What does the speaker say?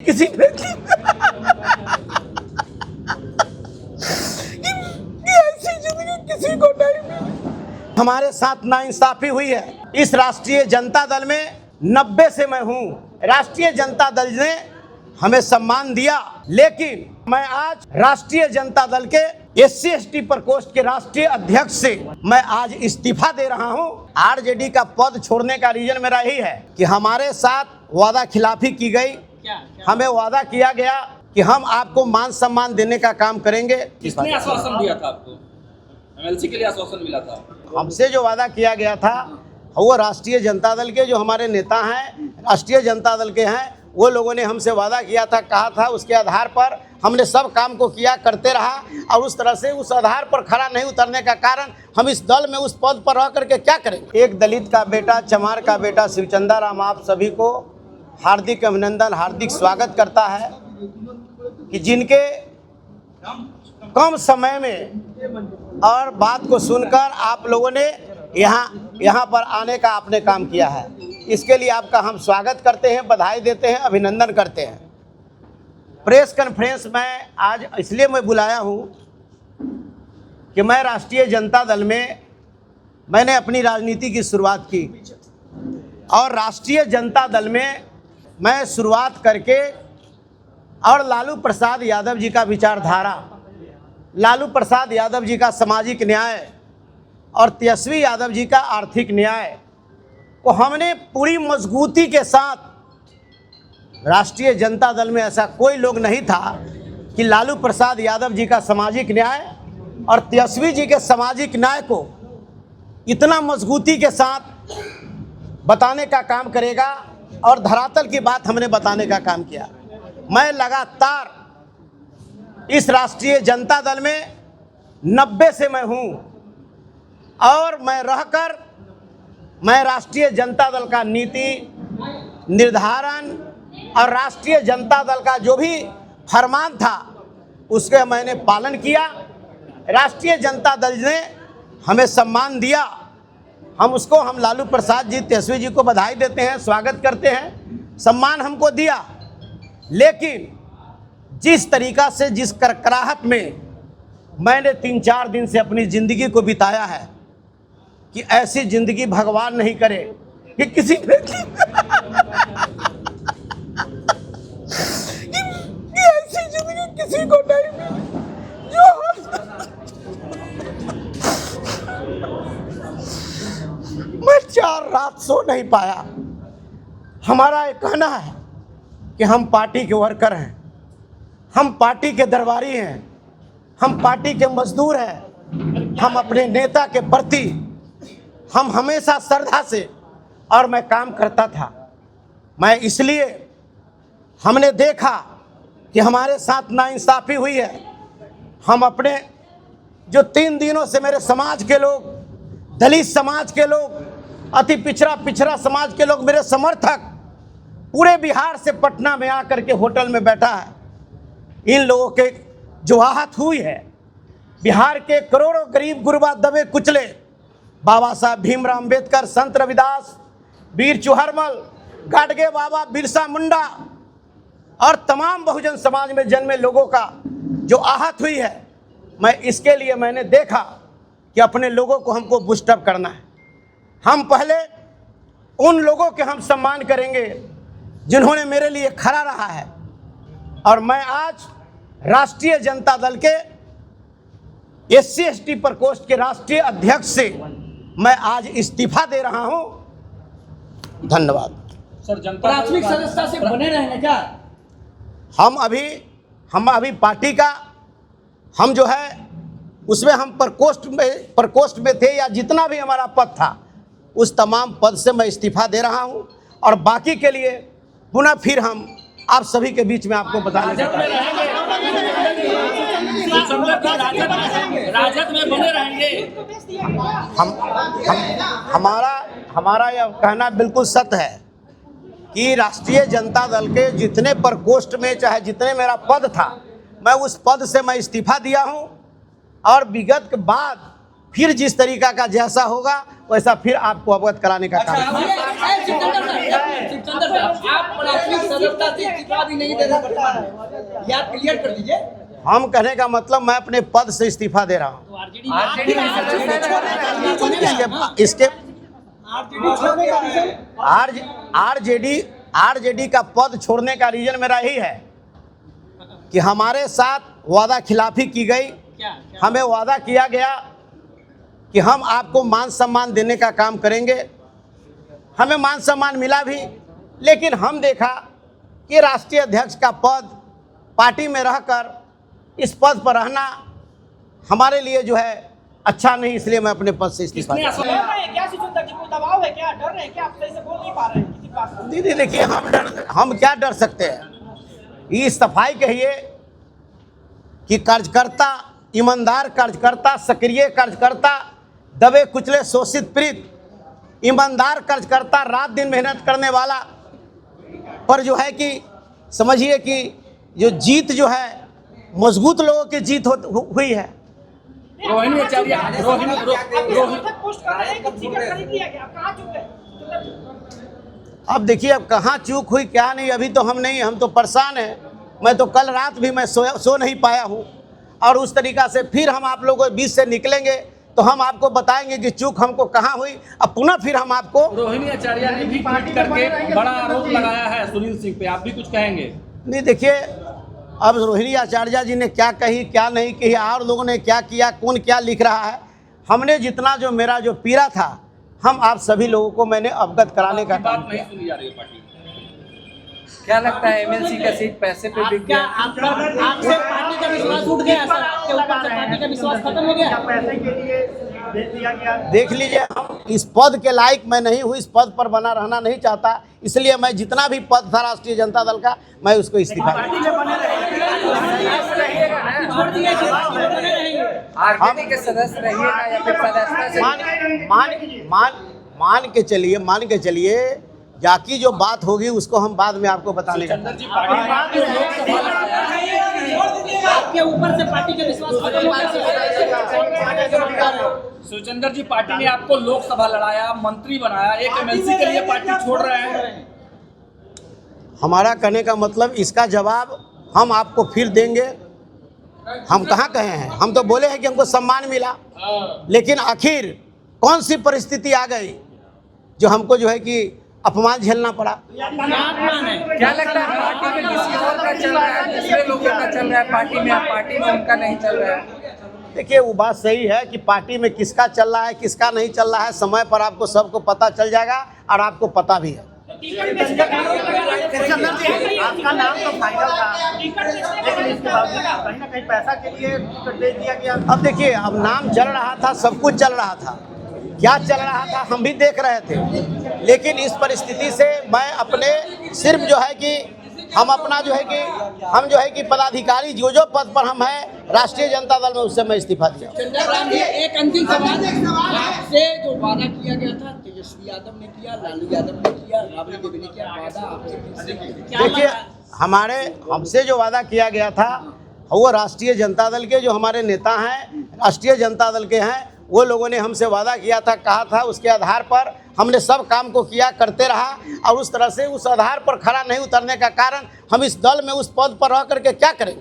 किसी ने ऐसी जिंदगी किसी को नहीं मिली। हमारे साथ नाइंसाफी हुई है। इस राष्ट्रीय जनता दल में 90 से मैं हूं। राष्ट्रीय जनता दल ने हमें सम्मान दिया, लेकिन मैं आज राष्ट्रीय जनता दल के SC/ST प्रकोष्ठ के राष्ट्रीय अध्यक्ष से मैं आज इस्तीफा दे रहा हूं। RJD का पद छोड़ने का रीजन मेरा यही है कि हमारे साथ वादा खिलाफी की गई। हमें वादा किया गया कि हम आपको मान सम्मान देने का काम करेंगे। किसने आश्वासन दिया था आपको? MLC के लिए आश्वासन मिला था? हमसे जो वादा किया गया था वो राष्ट्रीय जनता दल के जो हमारे नेता हैं, राष्ट्रीय जनता दल के हैं, वो लोगों ने हमसे वादा किया था, कहा था। उसके आधार पर हमने सब काम को किया, करते रहा, और उस तरह से उस आधार पर खड़ा नहीं उतरने का कारण हम इस दल में उस पद पर रह करके क्या करेंगे। एक दलित का बेटा, चमार का बेटा शिवचंदा राम आप सभी को हार्दिक अभिनंदन, हार्दिक स्वागत करता है कि जिनके कम समय में और बात को सुनकर आप लोगों ने यहाँ पर आने का आपने काम किया है। इसके लिए आपका हम स्वागत करते हैं, बधाई देते हैं, अभिनंदन करते हैं। प्रेस कॉन्फ्रेंस में आज इसलिए मैं बुलाया हूँ कि मैं राष्ट्रीय जनता दल में मैंने अपनी राजनीति की शुरुआत की, और राष्ट्रीय जनता दल में मैं शुरुआत करके और लालू प्रसाद यादव जी का विचारधारा, लालू प्रसाद यादव जी का सामाजिक न्याय और तेजस्वी यादव जी का आर्थिक न्याय को हमने पूरी मजबूती के साथ, राष्ट्रीय जनता दल में ऐसा कोई लोग नहीं था कि लालू प्रसाद यादव जी का सामाजिक न्याय और तेजस्वी जी के सामाजिक न्याय को इतना मजबूती के साथ बताने का काम करेगा, और धरातल की बात हमने बताने का काम किया। मैं लगातार इस राष्ट्रीय जनता दल में 90 से मैं हूँ, और मैं रहकर मैं राष्ट्रीय जनता दल का नीति निर्धारण और राष्ट्रीय जनता दल का जो भी फरमान था उसके मैंने पालन किया। राष्ट्रीय जनता दल ने हमें सम्मान दिया, हम लालू प्रसाद जी, तेजस्वी जी को बधाई देते हैं, स्वागत करते हैं। सम्मान हमको दिया, लेकिन जिस तरीक़ा से, जिस करकराहट में मैंने 3-4 दिन से अपनी ज़िंदगी को बिताया है, कि ऐसी ज़िंदगी भगवान नहीं करे कि किसी ने कि ऐसी ज़िंदगी किसी को नहीं मिली जो मैं 4 रात सो नहीं पाया। हमारा एक कहना है कि हम पार्टी के वर्कर हैं, हम पार्टी के दरबारी हैं, हम पार्टी के मजदूर हैं। हम अपने नेता के प्रति हम हमेशा श्रद्धा से और मैं काम करता था। मैं इसलिए हमने देखा कि हमारे साथ नाइंसाफ़ी हुई है। हम अपने जो 3 दिनों से मेरे समाज के लोग, दलित समाज के लोग, अति पिछड़ा समाज के लोग, मेरे समर्थक पूरे बिहार से पटना में आकर के होटल में बैठा है। इन लोगों के जो आहत हुई है, बिहार के करोड़ों गरीब गुरबा दबे कुचले, बाबा साहब भीमराव अम्बेडकर, संत रविदास, वीर चुहरमल, गाडगे बाबा, बिरसा मुंडा और तमाम बहुजन समाज में जन्मे लोगों का जो आहत हुई है, मैं इसके लिए मैंने देखा कि अपने लोगों को हमको बूस्टअप करना है। हम पहले उन लोगों के हम सम्मान करेंगे जिन्होंने मेरे लिए खड़ा रहा है, और मैं आज राष्ट्रीय जनता दल के SC/ST प्रकोष्ठ के राष्ट्रीय अध्यक्ष से मैं आज इस्तीफा दे रहा हूं। धन्यवाद। सर, जनता प्राथमिक सदस्यता से बने रहेंगे क्या? हम अभी पार्टी का हम जो है उसमें हम प्रकोष्ठ में थे, या जितना भी हमारा पद था उस तमाम पद से मैं इस्तीफा दे रहा हूं, और बाकी के लिए पुनः फिर हम आप सभी के बीच में आपको बताने का राजद में बने रहेंगे। हमारा यह कहना बिल्कुल सत्य है कि राष्ट्रीय जनता दल के जितने प्रकोष्ठ में, चाहे जितने मेरा पद था, मैं उस पद से मैं इस्तीफा दिया हूं, और विगत के बाद फिर जिस तरीका का जैसा होगा वैसा फिर आपको अवगत कराने का काम शिवचंद्र साहब, आप प्राथमिक सदस्यता से इस्तीफा भी नहीं दे रहे, आप क्लियर कर दीजिए। हम कहने का मतलब मैं अपने पद से इस्तीफा दे रहा हूँ। इसके आरजेडी का पद छोड़ने का रीजन मेरा यही है कि हमारे साथ वादा खिलाफी की गई। हमें वादा किया गया कि हम आपको मान सम्मान देने का काम करेंगे। हमें मान सम्मान मिला भी, लेकिन हम देखा कि राष्ट्रीय अध्यक्ष का पद पार्टी में रहकर इस पद पर रहना हमारे लिए जो है अच्छा नहीं, इसलिए मैं अपने पद से इस्तीफा दे रहा हूं। क्या शिवचंद्र जी, कोई दबाव है क्या, डर रहे हैं क्या, आप सही से बोल नहीं पा रहे हैं किसी बात से? दीदी देखिए, हम क्या डर सकते हैं। ये सफाई कहिए कि कार्यकर्ता, ईमानदार कार्यकर्ता, सक्रिय कार्यकर्ता, दबे कुचले शोषित पीड़ित, ईमानदार कार्यकर्ता, रात दिन मेहनत करने वाला पर जो है कि समझिए कि जो जीत जो है मजबूत लोगों की जीत हुई है। रोहिणी आचार्य पोस्ट कर रहे हैं, कब टिकट खरीद लिया गया, कहाँ चुक गए? अब देखिए, अब कहाँ चूक हुई क्या नहीं, अभी तो हम तो परेशान हैं। मैं तो कल रात भी मैं सो नहीं पाया हूँ, और उस तरीक़ा से फिर हम आप लोगों के बीच से निकलेंगे तो हम आपको बताएंगे कि चूक हमको कहाँ हुई। अब पुनः फिर हम आपको रोहिणी आचार्य ने भी ट्वीट करके बड़ा आरोप लगाया है सुनील सिंह पे, आप भी कुछ कहेंगे? नहीं, देखिए, अब रोहिणी आचार्य जी ने क्या कही क्या नहीं कही, और लोगों ने क्या किया, कौन क्या लिख रहा है, हमने जितना जो मेरा जो पीड़ा था हम आप सभी लोगों को मैंने अवगत कराने का काम बात नहीं सुनी जा रही है पार्टी में। क्या लगता है एमएलसी का सीट पैसे पे बिक गया? आपसे पार्टी का विश्वास उठ गया सर, आपके ऊपर से पार्टी का विश्वास खत्म हो गया? पैसे के लिए दे दिया गया। देख लीजिए, हम इस पद के लायक मैं नहीं हूँ, इस पद पर बना रहना नहीं चाहता, इसलिए मैं जितना भी पद था राष्ट्रीय जनता दल का मैं उसको इस्तीफा आरजेडी के सदस्य रहिएगा या फिर सदस्यता से? मान के चलिए जाकी जो बात होगी उसको हम बाद में आपको बताने का सुचंदर जी पार्टी ने आपको लोकसभा लड़ाया, आपके ऊपर से पार्टी का विश्वास खत्म हो गया। सुचंदर जी पार्टी ने आपको लोकसभा लड़ाया, मंत्री बनाया, एक एमएलसी के लिए पार्टी छोड़ रहे हैं। हमारा कहने का मतलब इसका जवाब हम आपको फिर देंगे। हम कहाँ कहे हैं, हम तो बोले हैं कि हमको सम्मान मिला, लेकिन आखिर कौन सी परिस्थिति आ गई जो हमको जो है कि अपमान झेलना पड़ा। क्या लगता है पार्टी में किसी और का चल रहा है, दूसरे लोगों का चल रहा है पार्टी में, आप पार्टी में उनका नहीं चल रहा है? देखिए, वो बात सही है कि पार्टी में किसका चल रहा है किसका नहीं चल रहा है, समय पर आपको सबको पता चल जाएगा और आपको पता भी है। आपका नाम तो फाइनल था, लेकिन इसके बावजूद कहीं ना कहीं पैसा के लिए टिकट दे दिया गया। अब देखिए, अब नाम चल रहा था, सब कुछ चल रहा था, क्या चल रहा था हम भी देख रहे थे, लेकिन इस परिस्थिति से मैं अपने सिर्फ जो है कि हम अपना जो है कि पदाधिकारी जो पद पर हम हैं राष्ट्रीय जनता दल में, उससे मैं इस्तीफा दिया। चंद्रराम जी, एक अंतिम सवाल आपसे, जो वादा किया गया था तेजस्वी यादव ने किया, लालू यादव ने किया, राबड़ी देवी ने किया, वादा आपसे देखिए, हमसे जो वादा किया गया था वो राष्ट्रीय जनता दल के जो हमारे नेता हैं, राष्ट्रीय जनता दल के हैं, वो लोगों ने हमसे वादा किया था, कहा था, उसके आधार पर हमने सब काम को किया, करते रहा, और उस तरह से उस आधार पर खड़ा नहीं उतरने का कारण हम इस दल में उस पद पर रह करके क्या करेंगे।